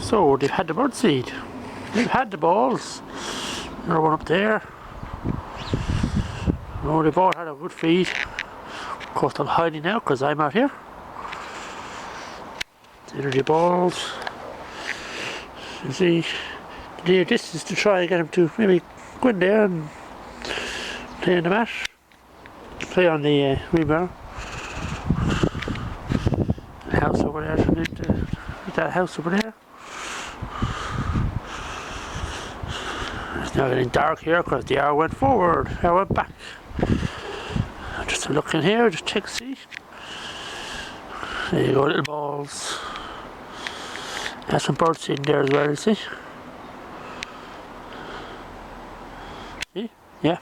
So they've had the birdseed, they've had the balls. Another one up there. Oh, they've all had a good feed. Of course they're hiding now because I'm out here. The energy balls. You see, the idea of this is to try and get them to maybe go in there and play on the mat. Play on the wheelbarrow. The house over there, that house over there. It's now getting dark here because the hour went forward, I went back. Just a look in here, just check to see. There you go, little balls. There's some birds in there as well, you see. See? Yeah.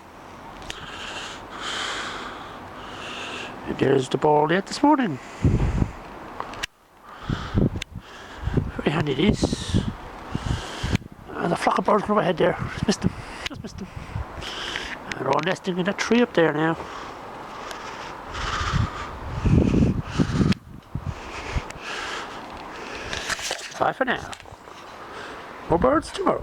And there's the ball yet this morning. Very handy these. And a flock of birds went overhead there. Just missed them. Just missed them. And they're all nesting in that tree up there now. Bye for now. More birds tomorrow.